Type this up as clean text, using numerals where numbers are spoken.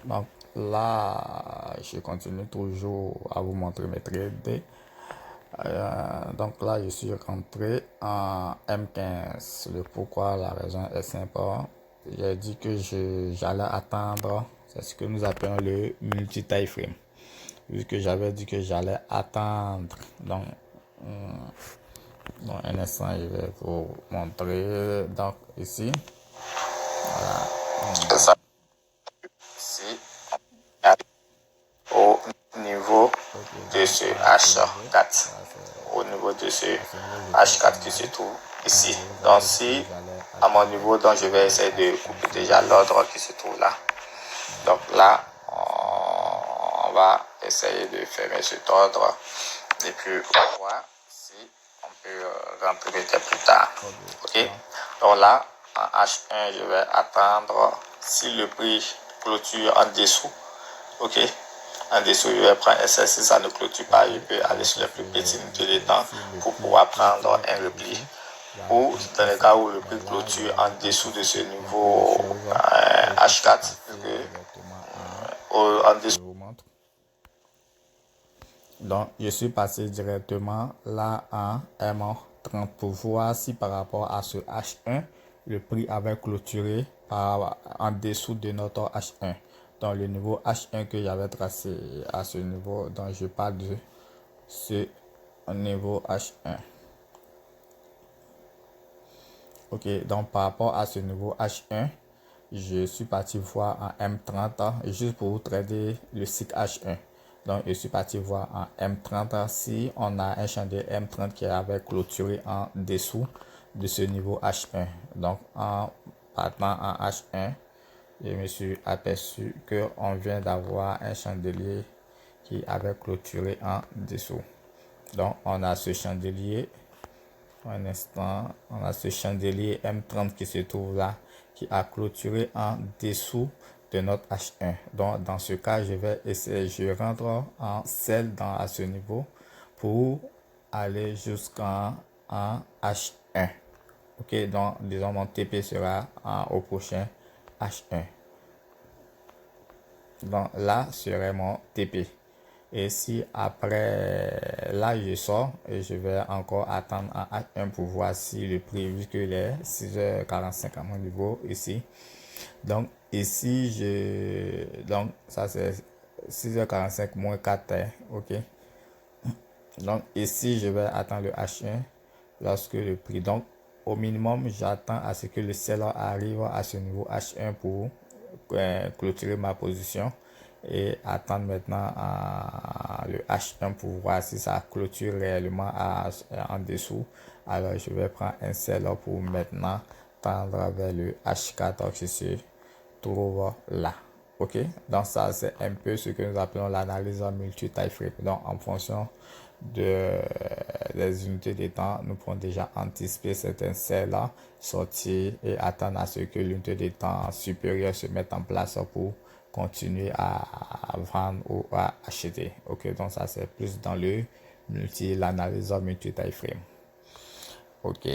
Donc là, je continue toujours à vous montrer mes trades. Donc là, je suis rentré en M15. Le pourquoi, la raison est simple. J'ai dit que j'allais attendre, c'est ce que nous appelons le multi-time frame. Vu que j'avais dit que j'allais attendre. Donc, dans un instant, je vais vous montrer. Donc ici, C'est ça. Ici, au niveau ok, de donc ce à ce niveau, H4, ça c'est au niveau de ce à ce niveau, j'étais H4 qui en se haut. trouve Donc ici. je vous Donc avais dit que si j'allais à mon attendre niveau, donc je vais le essayer de H1 couper se déjà lève. l'ordre qui se trouve là. Donc Donc là, c'est là. on va essayer de fermer cet ordre et puis on va voir si on peut rentrer peut-être plus tard. Ok, Ok. donc Donc là, en H1, je vais attendre si le prix clôture en dessous. Ok. En dessous, je vais prendre SL. Si ça ne clôture pas, ok, je peux aller donc sur les ici plus j'ai petites dit unités de que temps si le pour prix pouvoir prendre clôture un en repli. dessous, j'allais Ou prendre dans un le cas sell. où le prix Mais là, je clôture vais en vous dessous de ce anticiper un peu les niveau choses et je suis H4, passé directement en je dessous. vous montre. Donc, je suis passé directement là en M30 pour voir si par rapport à ce H1, le prix avait clôturé en dessous de notre H1. Donc, le niveau H1 que j'avais tracé à ce niveau, donc je parle de ce niveau H1. Ok, donc par rapport à ce niveau H1, je suis parti voir en M30 juste pour vous trader le cycle H1. Donc, je suis parti voir en M30 si on a un chandelier M30 qui avait clôturé en dessous de ce niveau H1. Donc, en partant en H1, je me suis aperçu qu'on vient d'avoir un chandelier qui avait clôturé en dessous. Donc, on a ce chandelier. Un instant, on a ce chandelier M30 qui se trouve là, qui a clôturé en dessous de notre H1. Donc, dans ce cas, je vais essayer, je rentre en sell à ce niveau pour aller jusqu'en H1. Ok, donc, disons, mon TP sera au prochain H1. Donc, là serait mon TP. Et si après, là, je sors et je vais encore attendre en H1 pour voir si le prix, vu qu'il est 6h45 à mon niveau ici. Donc, ici, donc, ça c'est 6h45 moins 4, ok. Donc, ici, je vais attendre le H1 lorsque le prix, donc, au minimum, j'attends à ce que le seller arrive à ce niveau H1 pour clôturer ma position et attendre maintenant le H1 pour voir si ça clôture réellement en dessous. Alors, je vais prendre un seller pour maintenant tendre vers le H4 qui se trouve là. Ok, donc ça c'est un peu ce que nous appelons l'analyse multi-time frame. Donc en fonction des unités de temps, nous pouvons déjà anticiper certains sels là, sortir et attendre à ce que l'unité de temps supérieure se mette en place pour continuer à vendre ou à acheter. Ok, donc ça c'est plus dans l'analyse multi-time frame. Ok.